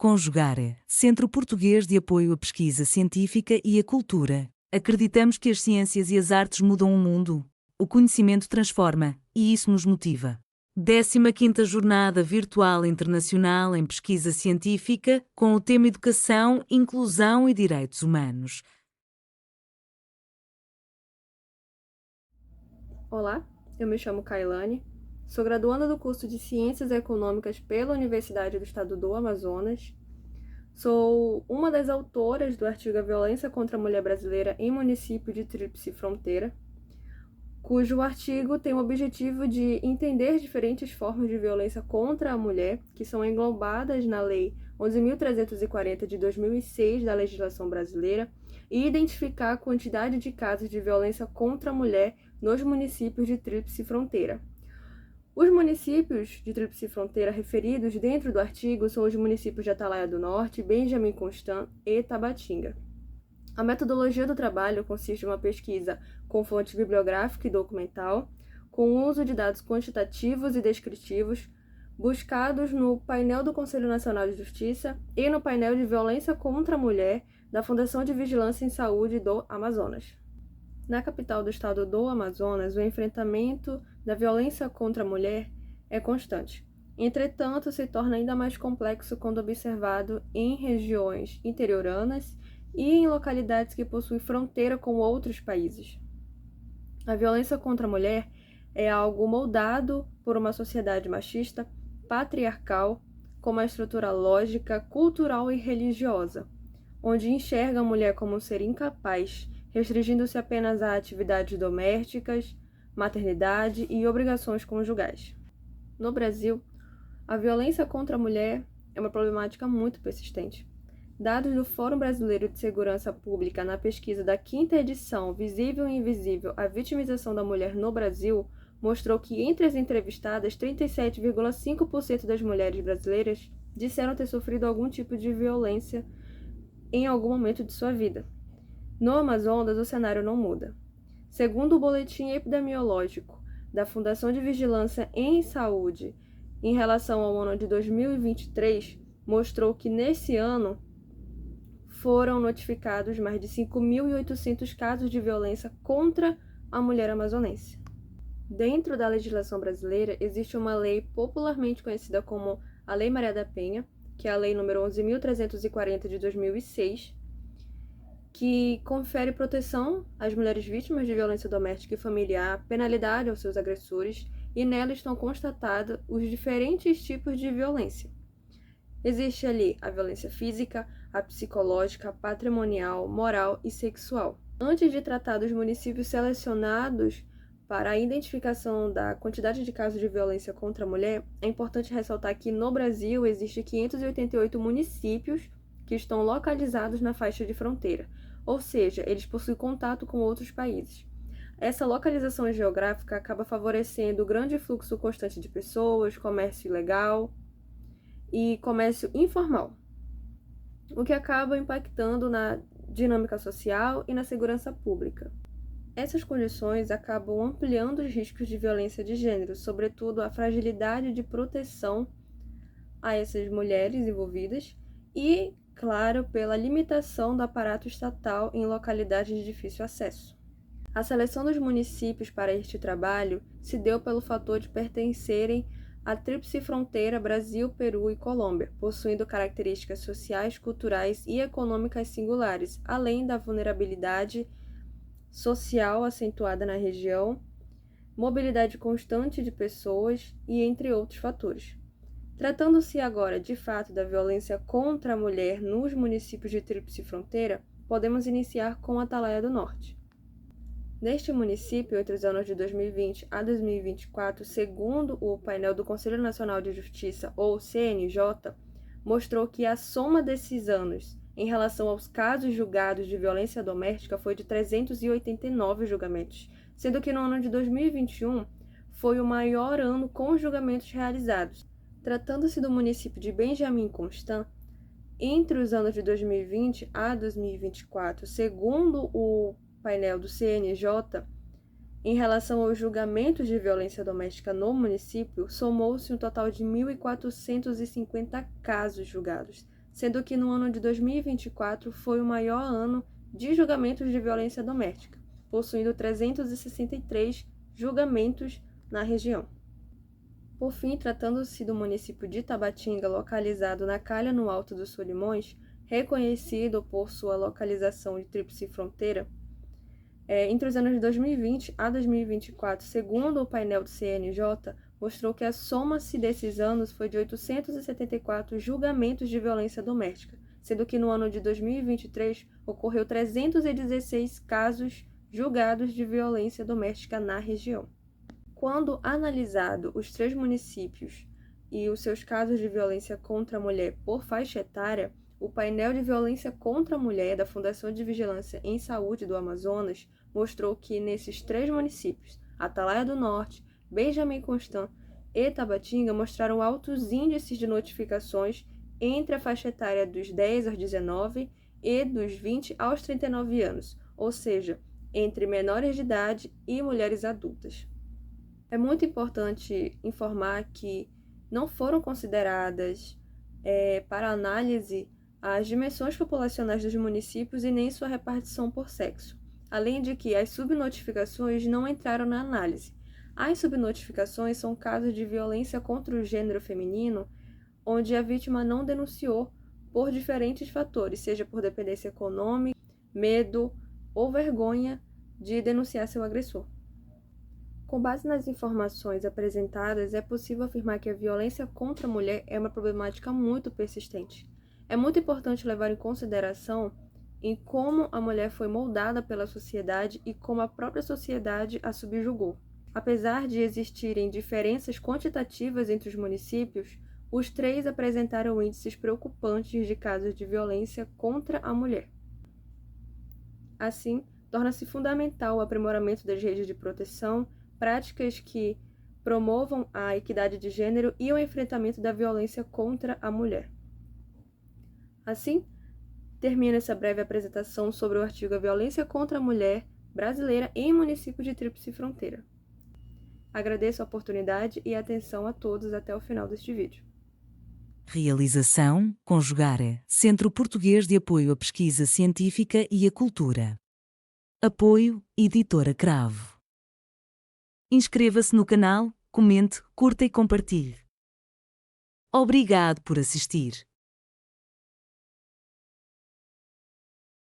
Conjugare, Centro Português de Apoio à Pesquisa Científica e à Cultura. Acreditamos que as ciências e as artes mudam o mundo. O conhecimento transforma, e isso nos motiva. 15ª Jornada Virtual Internacional em Pesquisa Científica, com o tema Educação, Inclusão e Direitos Humanos. Olá, eu me chamo Kailane, sou graduanda do curso de Ciências Econômicas pela Universidade do Estado do Amazonas. Sou uma das autoras do artigo A Violência contra a Mulher Brasileira em Município de Tríplice Fronteira, cujo artigo tem o objetivo de entender diferentes formas de violência contra a mulher que são englobadas na Lei 11.340 de 2006 da legislação brasileira e identificar a quantidade de casos de violência contra a mulher nos municípios de Tríplice Fronteira. Os municípios de Tríplice Fronteira referidos dentro do artigo são os municípios de Atalaia do Norte, Benjamin Constant e Tabatinga. A metodologia do trabalho consiste em uma pesquisa com fonte bibliográfica e documental, com o uso de dados quantitativos e descritivos, buscados no painel do Conselho Nacional de Justiça e no painel de violência contra a mulher da Fundação de Vigilância em Saúde do Amazonas. Na capital do estado do Amazonas, o enfrentamento da violência contra a mulher é constante. Entretanto, se torna ainda mais complexo quando observado em regiões interioranas e em localidades que possuem fronteira com outros países. A violência contra a mulher é algo moldado por uma sociedade machista, patriarcal, com uma estrutura lógica, cultural e religiosa, onde enxerga a mulher como um ser incapaz, restringindo-se apenas a atividades domésticas, maternidade e obrigações conjugais. No Brasil, a violência contra a mulher é uma problemática muito persistente. Dados do Fórum Brasileiro de Segurança Pública na pesquisa da 5ª edição Visível e Invisível, a vitimização da mulher no Brasil, mostrou que entre as entrevistadas, 37,5% das mulheres brasileiras disseram ter sofrido algum tipo de violência em algum momento de sua vida. No Amazonas, o cenário não muda. Segundo o boletim epidemiológico da Fundação de Vigilância em Saúde, em relação ao ano de 2023, mostrou que nesse ano foram notificados mais de 5.800 casos de violência contra a mulher amazonense. Dentro da legislação brasileira, existe uma lei popularmente conhecida como a Lei Maria da Penha, que é a Lei nº 11.340 de 2006, que confere proteção às mulheres vítimas de violência doméstica e familiar, penalidade aos seus agressores, e nela estão constatados os diferentes tipos de violência. Existe ali a violência física, a psicológica, a patrimonial, moral e sexual. Antes de tratar dos municípios selecionados para a identificação da quantidade de casos de violência contra a mulher, é importante ressaltar que no Brasil existem 588 municípios que estão localizados na faixa de fronteira, ou seja, eles possuem contato com outros países. Essa localização geográfica acaba favorecendo o grande fluxo constante de pessoas, comércio ilegal e comércio informal, o que acaba impactando na dinâmica social e na segurança pública. Essas condições acabam ampliando os riscos de violência de gênero, sobretudo a fragilidade de proteção a essas mulheres envolvidas e, claro, pela limitação do aparato estatal em localidades de difícil acesso. A seleção dos municípios para este trabalho se deu pelo fator de pertencerem à Tríplice Fronteira Brasil, Peru e Colômbia, possuindo características sociais, culturais e econômicas singulares, além da vulnerabilidade social acentuada na região, mobilidade constante de pessoas e entre outros fatores. Tratando-se agora, de fato, da violência contra a mulher nos municípios de Tríplice Fronteira, podemos iniciar com Atalaia do Norte. Neste município, entre os anos de 2020 a 2024, segundo o painel do Conselho Nacional de Justiça, ou CNJ, mostrou que a soma desses anos em relação aos casos julgados de violência doméstica foi de 389 julgamentos, sendo que no ano de 2021 foi o maior ano com julgamentos realizados. Tratando-se do município de Benjamin Constant, entre os anos de 2020 a 2024, segundo o painel do CNJ, em relação aos julgamentos de violência doméstica no município, somou-se um total de 1.450 casos julgados, sendo que no ano de 2024 foi o maior ano de julgamentos de violência doméstica, possuindo 363 julgamentos na região. Por fim, tratando-se do município de Tabatinga, localizado na calha no Alto dos Solimões, reconhecido por sua localização de tríplice fronteira, entre os anos de 2020 a 2024, segundo o painel do CNJ, mostrou que a soma-se desses anos foi de 874 julgamentos de violência doméstica, sendo que no ano de 2023 ocorreu 316 casos julgados de violência doméstica na região. Quando analisado os 3 municípios e os seus casos de violência contra a mulher por faixa etária, o painel de violência contra a mulher da Fundação de Vigilância em Saúde do Amazonas mostrou que nesses 3 municípios, Atalaia do Norte, Benjamin Constant e Tabatinga, mostraram altos índices de notificações entre a faixa etária dos 10 aos 19 e dos 20 aos 39 anos, ou seja, entre menores de idade e mulheres adultas. É muito importante informar que não foram consideradas para análise as dimensões populacionais dos municípios e nem sua repartição por sexo, além de que as subnotificações não entraram na análise. As subnotificações são casos de violência contra o gênero feminino, onde a vítima não denunciou por diferentes fatores, seja por dependência econômica, medo ou vergonha de denunciar seu agressor. Com base nas informações apresentadas, é possível afirmar que a violência contra a mulher é uma problemática muito persistente. É muito importante levar em consideração em como a mulher foi moldada pela sociedade e como a própria sociedade a subjugou. Apesar de existirem diferenças quantitativas entre os municípios, os 3 apresentaram índices preocupantes de casos de violência contra a mulher. Assim, torna-se fundamental o aprimoramento das redes de proteção, práticas que promovam a equidade de gênero e o enfrentamento da violência contra a mulher. Assim, termino essa breve apresentação sobre o artigo A Violência contra a Mulher Brasileira em Município de Tríplice Fronteira. Agradeço a oportunidade e a atenção a todos até o final deste vídeo. Realização: Conjugare, Centro Português de Apoio à Pesquisa Científica e à Cultura. Apoio: Editora Cravo. Inscreva-se no canal, comente, curta e compartilhe. Obrigado por assistir.